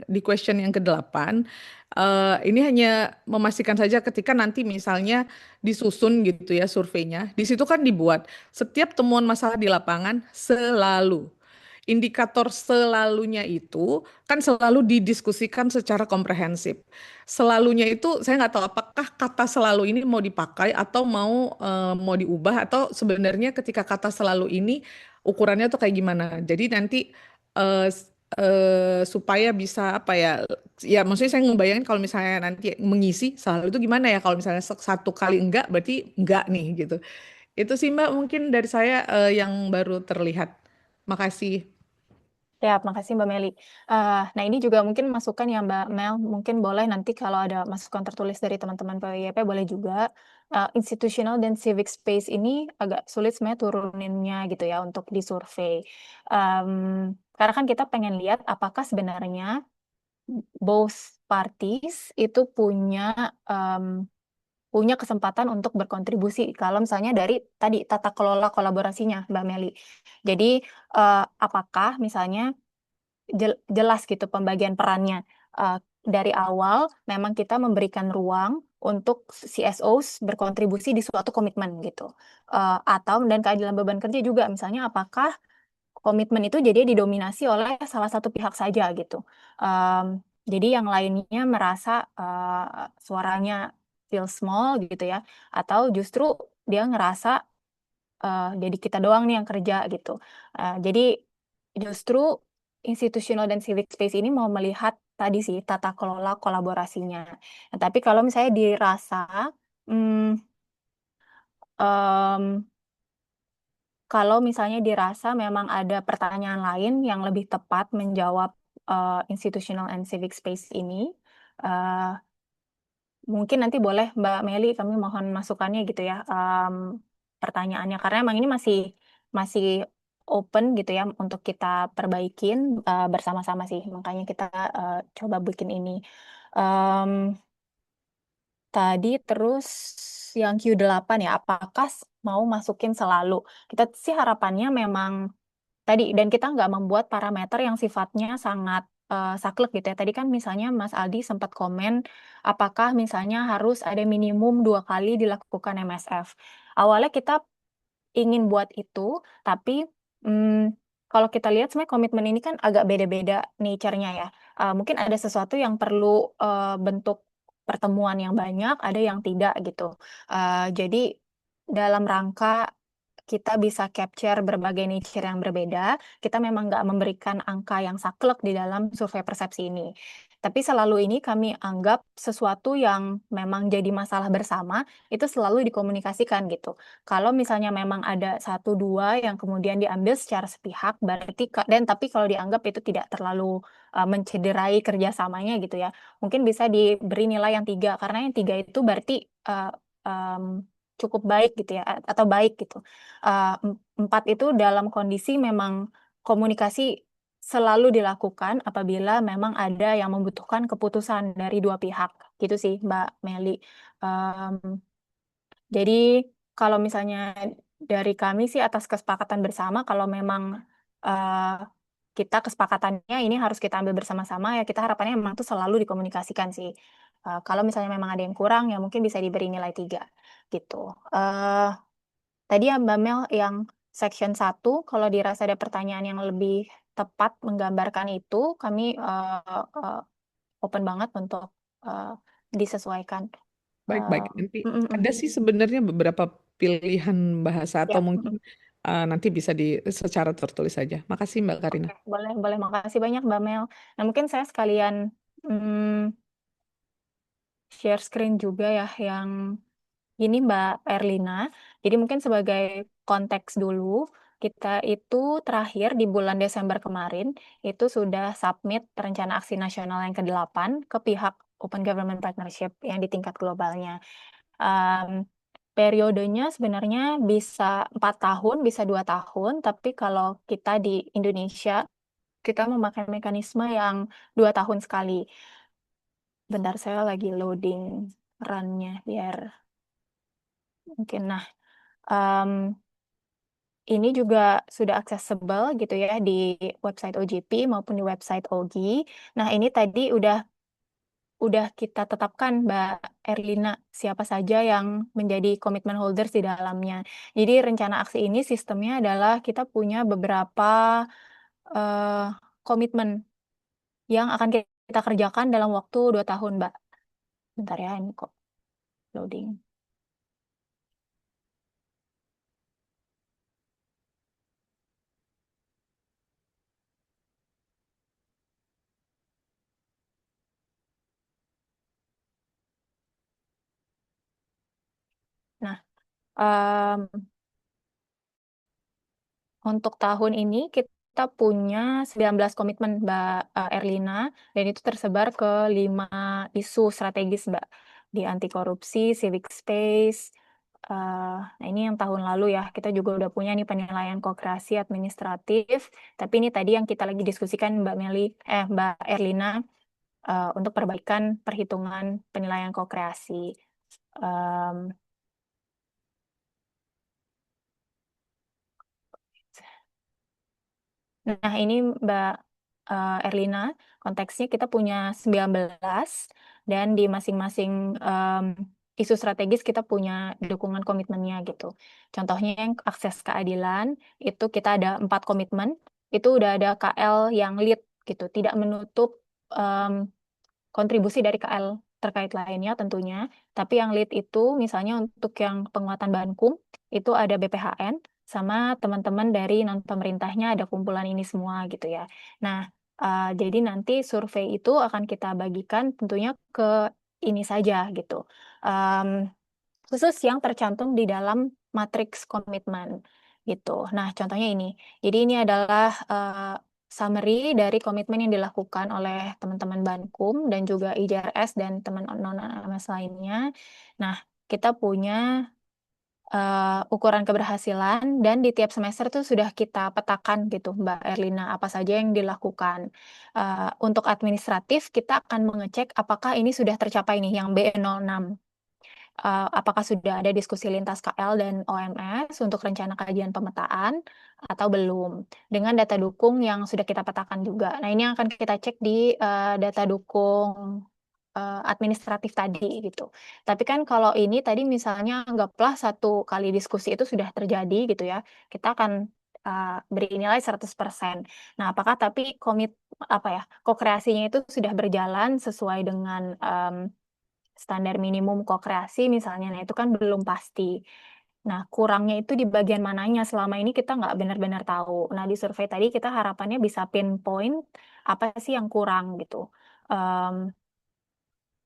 di question yang ke-8, ini hanya memastikan saja ketika nanti misalnya disusun gitu ya surveinya. Di situ kan dibuat setiap temuan masalah di lapangan selalu. Indikator selalunya itu kan selalu didiskusikan secara komprehensif. Selalunya itu saya nggak tahu apakah kata selalu ini mau dipakai atau mau diubah atau sebenarnya ketika kata selalu ini ukurannya tuh kayak gimana. Jadi nanti eh, supaya bisa apa ya, ya maksudnya saya ngebayangin kalau misalnya nanti mengisi selalu itu gimana ya kalau misalnya satu kali enggak berarti enggak nih gitu. Itu sih Mbak mungkin dari saya yang baru terlihat. Makasih. Ya, makasih Mbak Meli. Nah, ini juga mungkin masukan ya Mbak Mel. Mungkin boleh nanti kalau ada masukan tertulis dari teman-teman PWYP boleh juga. Institutional dan civic space ini agak sulit sebenarnya turuninnya gitu ya untuk disurvey. Em, karena kan kita pengen lihat apakah sebenarnya both parties itu punya kesempatan untuk berkontribusi kalau misalnya dari tadi tata kelola kolaborasinya Mbak Meli. Jadi apakah misalnya jelas gitu pembagian perannya. Dari awal memang kita memberikan ruang untuk CSOs berkontribusi di suatu komitmen gitu. Atau dan keadilan beban kerja juga misalnya apakah komitmen itu jadi didominasi oleh salah satu pihak saja gitu. Jadi yang lainnya merasa suaranya feel small gitu ya, atau justru dia ngerasa jadi kita doang nih yang kerja gitu. Jadi justru institutional dan civic space ini mau melihat tadi sih tata kelola kolaborasinya. Nah, tapi kalau misalnya dirasa hmm, em, kalau misalnya dirasa memang ada pertanyaan lain yang lebih tepat menjawab institutional and civic space ini, eh, mungkin nanti boleh Mbak Meli kami mohon masukannya gitu ya pertanyaannya karena emang ini masih masih open gitu ya untuk kita perbaikin bersama-sama sih makanya kita coba bikin ini. Em, Tadi terus yang Q8 ya apakah mau masukin selalu? Kita sih harapannya memang tadi dan kita nggak membuat parameter yang sifatnya sangat saklek gitu ya. Tadi kan misalnya Mas Aldi sempat komen apakah misalnya harus ada minimum 2 kali dilakukan MSF. Awalnya kita ingin buat itu, tapi kalau kita lihat sebenarnya komitmen ini kan agak beda-beda nature-nya ya. Mungkin ada sesuatu yang perlu bentuk pertemuan yang banyak, ada yang tidak gitu. Jadi dalam rangka kita bisa capture berbagai nature yang berbeda, kita memang nggak memberikan angka yang saklek di dalam survei persepsi ini. Tapi selalu ini kami anggap sesuatu yang memang jadi masalah bersama, itu selalu dikomunikasikan gitu. Kalau misalnya memang ada satu dua yang kemudian diambil secara sepihak, berarti dan tapi kalau dianggap itu tidak terlalu mencederai kerjasamanya gitu ya, mungkin bisa diberi nilai yang 3 karena yang 3 itu berarti uh, um, cukup baik gitu ya atau baik gitu. 4 itu dalam kondisi memang komunikasi selalu dilakukan apabila memang ada yang membutuhkan keputusan dari dua pihak gitu sih Mbak Meli. Um, jadi kalau misalnya dari kami sih atas kesepakatan bersama, kalau memang eh, kita kesepakatannya ini harus kita ambil bersama-sama, ya kita harapannya memang tuh selalu dikomunikasikan sih. Kalau misalnya memang ada yang kurang, ya mungkin bisa diberi nilai 3 gitu. Eh, Tadi ya Mbak Mel yang section 1, kalau dirasa ada pertanyaan yang lebih tepat menggambarkan itu, kami open banget untuk eh, disesuaikan. Baik-baik. Eh, Nanti mm, mm, mm. ada sih sebenarnya beberapa pilihan bahasa atau Ya, mm, mungkin mm. nanti bisa secara tertulis saja. Makasih Mbak Karina. Oke, boleh, boleh. Makasih banyak Mbak Mel. Nah, mungkin saya sekalian share screen juga ya yang ini Mbak Erlina. Jadi mungkin sebagai konteks dulu, kita itu terakhir di bulan Desember kemarin itu sudah submit rencana aksi nasional yang ke-8 ke pihak Open Government Partnership yang di tingkat globalnya. Um, Periodenya sebenarnya bisa 4 tahun, bisa 2 tahun, tapi kalau kita di Indonesia, kita memakai mekanisme yang 2 tahun sekali. Bentar, saya lagi loading run-nya biar mungkin. Nah, um, ini juga sudah accessible gitu ya di website OJP maupun di website OGI. Nah, ini tadi udah kita tetapkan Mbak Erlina siapa saja yang menjadi komitmen holders di dalamnya. Jadi rencana aksi ini sistemnya adalah kita punya beberapa eh, komitmen yang akan kita kerjakan dalam waktu 2 tahun, Mbak. Bentar ya, ini kok loading. Nah, em, untuk tahun ini kita punya 19 komitmen Mbak Erlina, dan itu tersebar ke 5 isu strategis Mbak, di anti korupsi, civic space. Nah ini yang tahun lalu ya, kita juga udah punya nih penilaian kookrasi administratif, tapi ini tadi yang kita lagi diskusikan Mbak Erlina, untuk perbaikan perhitungan penilaian kookrasi. Em, Nah, ini Mbak Erlina, konteksnya kita punya 19 dan di masing-masing isu strategis kita punya dukungan komitmennya gitu. Contohnya yang akses keadilan, itu kita ada 4 komitmen, itu udah ada KL yang lead gitu, tidak menutup em, kontribusi dari KL terkait lainnya tentunya, tapi yang lead itu misalnya untuk yang penguatan Bankum, itu ada BPHN, sama teman-teman dari non-pemerintahnya ada kumpulan ini semua gitu ya. Nah, jadi nanti survei itu akan kita bagikan tentunya ke ini saja gitu. Em, Khusus yang tercantum di dalam matriks komitmen gitu. Nah, contohnya ini. Jadi ini adalah summary dari komitmen yang dilakukan oleh teman-teman Bankum dan juga IJRS dan teman non-LMS lainnya. Nah, kita punya ukuran keberhasilan dan di tiap semester tuh sudah kita petakan gitu Mbak Erlina apa saja yang dilakukan. Untuk administratif kita akan mengecek apakah ini sudah tercapai nih yang B06. Apakah sudah ada diskusi lintas KL dan OMS untuk rencana kajian pemetaan atau belum dengan data dukung yang sudah kita petakan juga. Nah, ini yang akan kita cek di data dukung administratif tadi gitu. Tapi kan kalau ini tadi misalnya anggaplah 1 kali diskusi itu sudah terjadi gitu ya, kita akan beri nilai 100%. Nah, apakah tapi kokreasinya itu sudah berjalan sesuai dengan standar minimum kokreasi misalnya, nah itu kan belum pasti. Nah, kurangnya itu di bagian mananya selama ini kita nggak benar-benar tahu. Nah, di survei tadi kita harapannya bisa pinpoint apa sih yang kurang gitu. Em,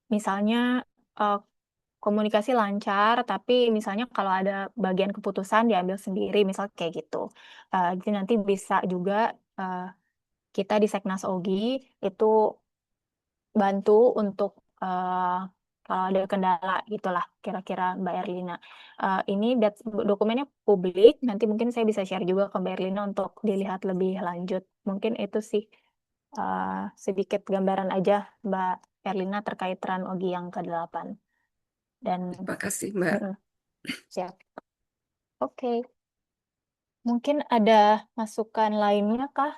Misalnya eh, komunikasi lancar, tapi misalnya kalau ada bagian keputusan diambil sendiri, misal kayak gitu. Jadi nanti bisa juga eh, kita di Seknas OGI itu bantu untuk kalau ada kendala gitulah kira-kira Mbak Erlina. Ini dokumennya publik, nanti mungkin saya bisa share juga ke Mbak Erlina untuk dilihat lebih lanjut. Mungkin itu sih sedikit gambaran aja Mbak Erlina terkait RAN OGI yang ke-8. Dan Terima kasih, Mbak. mm-mm, siap. Oke. Mungkin ada masukan lainnya kah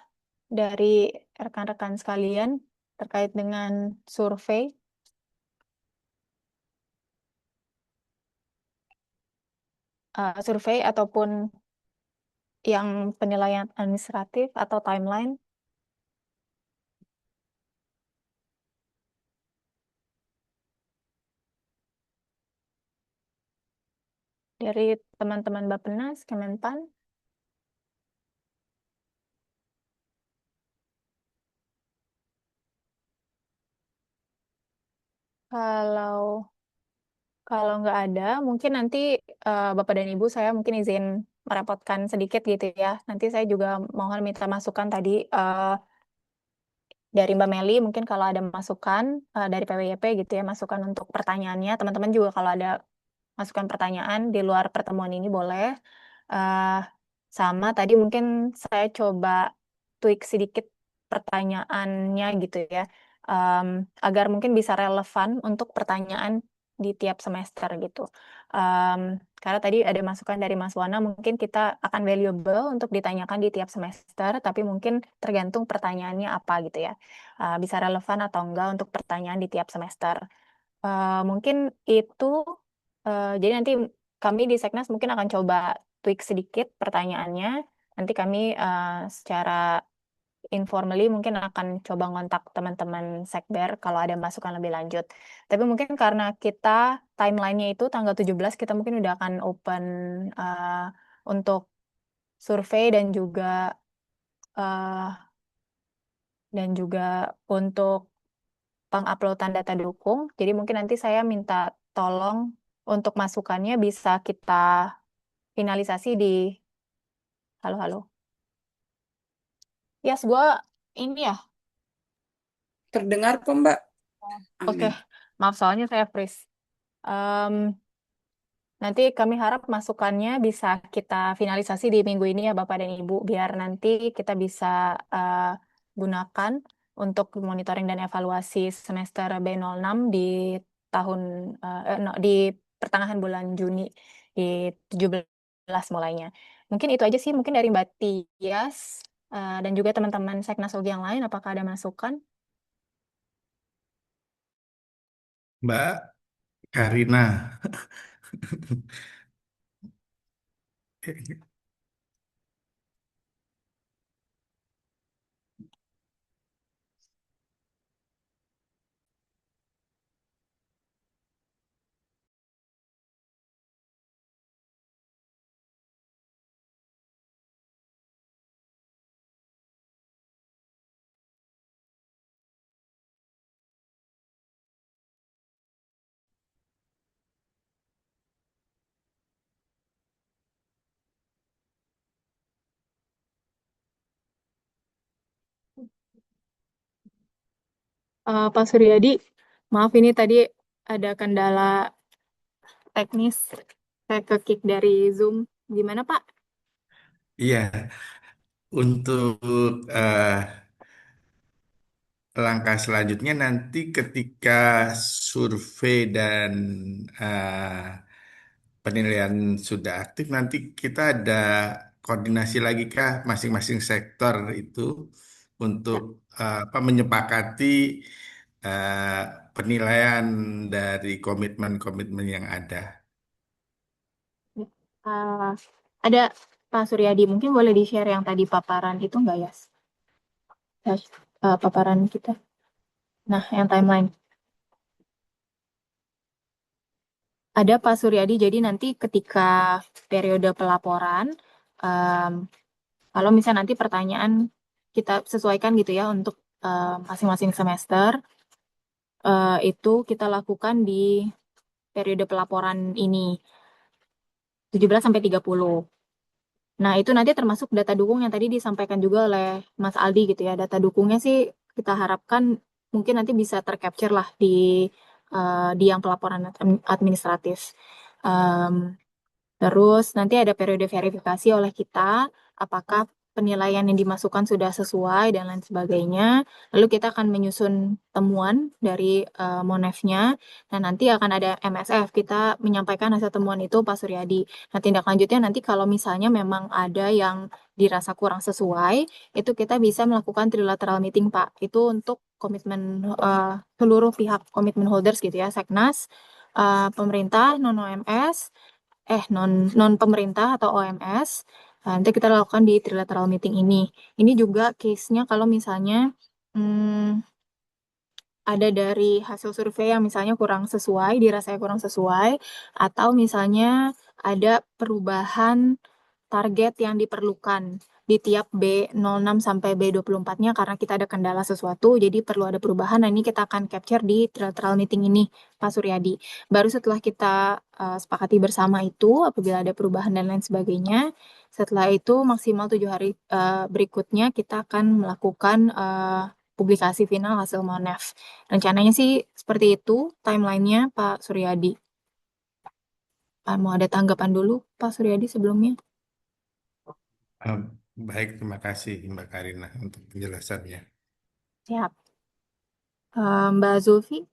dari rekan-rekan sekalian terkait dengan survei? Survei ataupun yang penilaian administratif atau timeline dari teman-teman Bappenas, Kemenpan? Kalau kalau nggak ada, mungkin nanti Bapak dan Ibu saya mungkin izin merepotkan sedikit gitu ya. Nanti saya juga mohon minta masukan tadi dari Mbak Meli, mungkin kalau ada masukan dari PWYP gitu ya, masukan untuk pertanyaannya. Teman-teman juga kalau ada masukan pertanyaan di luar pertemuan ini boleh. Eh, Sama tadi mungkin saya coba tweak sedikit pertanyaannya gitu ya, Em, agar mungkin bisa relevan untuk pertanyaan di tiap semester gitu. Em, karena tadi ada masukan dari Mas Wana, mungkin kita akan valuable untuk ditanyakan di tiap semester, tapi mungkin tergantung pertanyaannya apa gitu ya. Bisa relevan atau enggak untuk pertanyaan di tiap semester. Mungkin itu, jadi nanti kami di Seknas mungkin akan coba tweak sedikit pertanyaannya. Nanti kami secara informally mungkin akan coba ngontak teman-teman Sekber kalau ada masukan lebih lanjut. Tapi mungkin karena kita timelinenya itu tanggal 17, kita mungkin udah akan open untuk survei eh, dan juga untuk penguploadan data dukung. Jadi mungkin nanti saya minta tolong untuk masukannya bisa kita finalisasi di halo halo. Yes, gua ini ya. Terdengar kok, Mbak. Oke, Amin. maaf soalnya saya freeze. Em, Nanti kami harap masukannya bisa kita finalisasi di minggu ini ya Bapak dan Ibu, biar nanti kita bisa gunakan untuk monitoring dan evaluasi semester B06 di tahun di pertengahan bulan Juni di 17 mulainya. Mungkin itu aja sih, mungkin dari Mbak Tias dan juga teman-teman Seknas UG yang lain, apakah ada masukan? Mbak Karina. Pak Suryadi, maaf ini tadi ada kendala teknis, saya ke kick dari Zoom. Gimana Pak? Iya, untuk eh, langkah selanjutnya nanti ketika survei dan penilaian sudah aktif, nanti kita ada koordinasi lagi kah masing-masing sektor itu untuk Ya, apa menyepakati eh, penilaian dari komitmen-komitmen yang ada. ya. Uh, ada Pak Suryadi, mungkin boleh di-share yang tadi paparan itu nggak ya? Paparan kita. Nah, yang timeline. Ada Pak Suryadi, jadi nanti ketika periode pelaporan, em, kalau misalnya nanti pertanyaan kita sesuaikan gitu ya untuk masing-masing semester, itu kita lakukan di periode pelaporan ini, 17 sampai 30. Nah, itu nanti termasuk data dukung yang tadi disampaikan juga oleh Mas Aldi gitu ya. Data dukungnya sih kita harapkan mungkin nanti bisa tercapture lah di yang pelaporan administratif. Em, Terus nanti ada periode verifikasi oleh kita, apakah penilaian yang dimasukkan sudah sesuai dan lain sebagainya, lalu kita akan menyusun temuan dari Monefnya. Nah, nanti akan ada MSF, kita menyampaikan hasil temuan itu Pak Suryadi. Nah, tindak lanjutnya nanti kalau misalnya memang ada yang dirasa kurang sesuai, itu kita bisa melakukan trilateral meeting, Pak. Itu untuk komitmen seluruh pihak komitmen holders gitu ya, Seknas, pemerintah, non OMS, non non pemerintah atau OMS. Nanti kita lakukan di trilateral meeting ini. Ini juga case-nya kalau misalnya hmm, ada dari hasil survei yang misalnya kurang sesuai, dirasanya kurang sesuai, atau misalnya ada perubahan target yang diperlukan di tiap B06 sampai B24-nya karena kita ada kendala sesuatu, jadi perlu ada perubahan. Nah, ini kita akan capture di trilateral meeting ini, Pak Suryadi. Baru setelah kita sepakati bersama itu, apabila ada perubahan dan lain sebagainya, setelah itu maksimal 7 hari berikutnya kita akan melakukan publikasi final hasil Monef. Rencananya sih seperti itu timelinenya Pak Suryadi. Mau ada tanggapan dulu Pak Suryadi sebelumnya? Eh, Baik, terima kasih Mbak Karina untuk penjelasannya. Siap. Mbak Zulfi,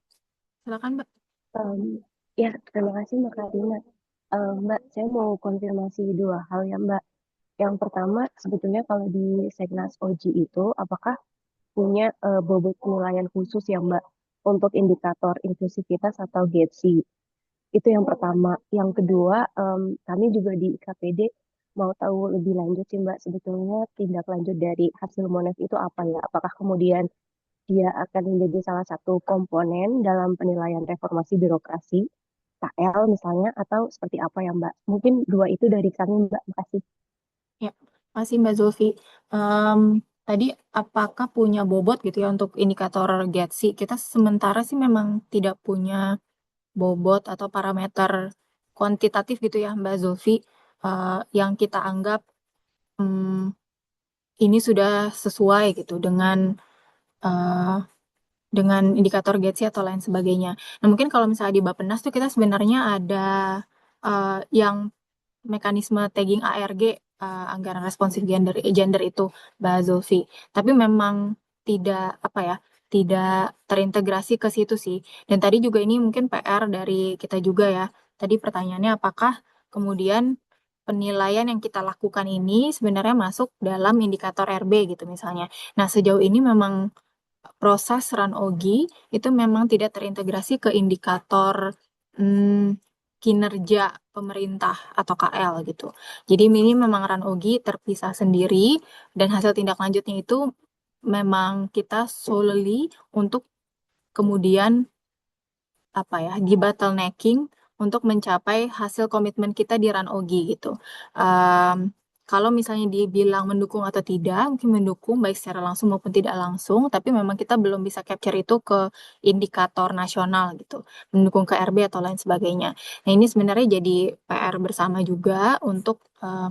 silakan Mbak. Em, ya, terima kasih Mbak Karina. Mbak, saya mau konfirmasi dua hal ya Mbak. Yang pertama, sebetulnya kalau di Seknas OJ itu, apakah punya bobot penilaian khusus ya Mbak untuk indikator inklusivitas atau GETSI? Itu yang pertama. Yang kedua, kami juga di IKPD mau tahu lebih lanjut sih Mbak, sebetulnya tindak lanjut dari hasil Monef itu apa ya? Apakah kemudian dia akan menjadi salah satu komponen dalam penilaian reformasi birokrasi, KL misalnya, atau seperti apa ya Mbak? Mungkin dua itu dari kami Mbak, makasih. Ya, masih Mbak Zulfi. Em, Tadi apakah punya bobot gitu ya untuk indikator GETSI? Kita sementara sih memang tidak punya bobot atau parameter kuantitatif gitu ya Mbak Zulfi, yang kita anggap hmm, ini sudah sesuai gitu eh, dengan indikator GETSI atau lain sebagainya. Nah, mungkin kalau misalnya di Bappenas tuh kita sebenarnya ada yang mekanisme tagging ARG, anggaran responsif gender itu, Mbak Zulfi. Tapi memang tidak apa ya, tidak terintegrasi ke situ sih. Dan tadi juga ini mungkin PR dari kita juga ya. Tadi pertanyaannya apakah kemudian penilaian yang kita lakukan ini sebenarnya masuk dalam indikator RB gitu misalnya. Nah, sejauh ini memang proses run OGI itu memang tidak terintegrasi ke indikator hmm, kinerja pemerintah atau KL gitu. Jadi ini memang run OGI terpisah sendiri dan hasil tindak lanjutnya itu memang kita solely untuk kemudian apa ya di bottlenecking untuk mencapai hasil komitmen kita di Run Ogi gitu. Em, Kalau misalnya dibilang mendukung atau tidak, mungkin mendukung baik secara langsung maupun tidak langsung, tapi memang kita belum bisa capture itu ke indikator nasional gitu, mendukung ke RB atau lain sebagainya. Nah, ini sebenarnya jadi PR bersama juga untuk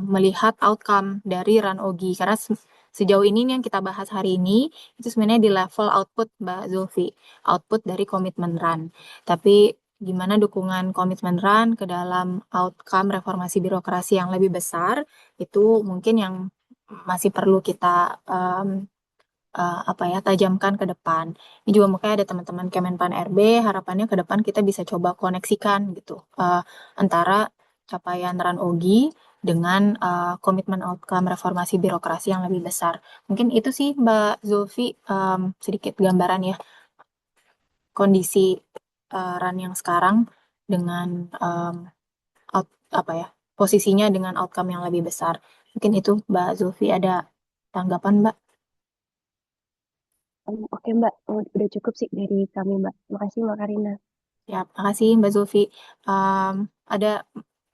melihat outcome dari Run Ogi karena sejauh ini nih yang kita bahas hari ini itu sebenarnya di level output Mbak Zulfi, output dari komitmen Run. Tapi gimana dukungan komitmen RAN ke dalam outcome reformasi birokrasi yang lebih besar, itu mungkin yang masih perlu kita apa ya tajamkan ke depan. Ini juga makanya ada teman-teman Kemenpan RB, harapannya ke depan kita bisa coba koneksikan gitu antara capaian RAN OGI dengan komitmen outcome reformasi birokrasi yang lebih besar. Mungkin itu sih Mbak Zulfi, sedikit gambaran ya kondisi run yang sekarang dengan apa ya posisinya dengan outcome yang lebih besar. Mungkin itu Mbak Zulfi ada tanggapan Mbak? Oke Mbak, udah cukup sih dari kami Mbak. Makasih Mbak Karina. Ya, makasih Mbak Zulfi. Em, ada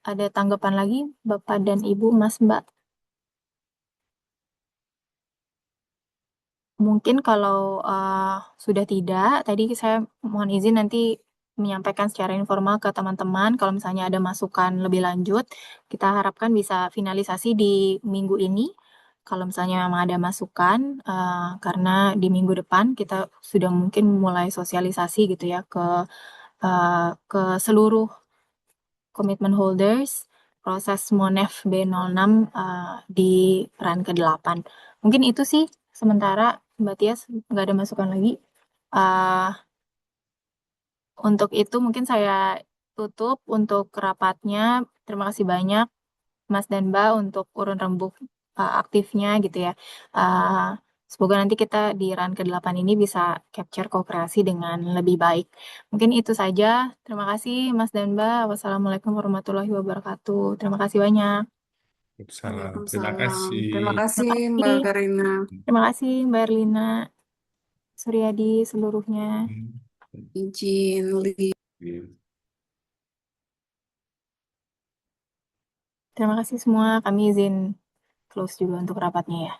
ada tanggapan lagi Bapak dan Ibu, Mas Mbak? Mungkin kalau sudah tidak, tadi saya mohon izin nanti menyampaikan secara informal ke teman-teman. Kalau misalnya ada masukan lebih lanjut, kita harapkan bisa finalisasi di minggu ini. Kalau misalnya memang ada masukan, karena di minggu depan kita sudah mungkin mulai sosialisasi gitu ya ke seluruh komitmen holders proses Monef B06 di run ke-8. Mungkin itu sih sementara Mbak Tias, nggak ada masukan lagi. Eh, untuk itu mungkin saya tutup untuk rapatnya. Terima kasih banyak Mas dan Mbak untuk urun rembuk aktifnya gitu ya. Eh, Semoga nanti kita di run ke-8 ini bisa capture kooperasi dengan lebih baik. Mungkin itu saja. Terima kasih Mas dan Mbak. Wassalamualaikum warahmatullahi wabarakatuh. Terima kasih banyak. Salam. Terima Waalaikumsalam. kasih. Terima Terima kasih Mbak kasih. Karina. Terima kasih Mbak Erlina, Suryadi, seluruhnya. Izin Terima kasih semua. Kami izin close juga untuk rapatnya ya.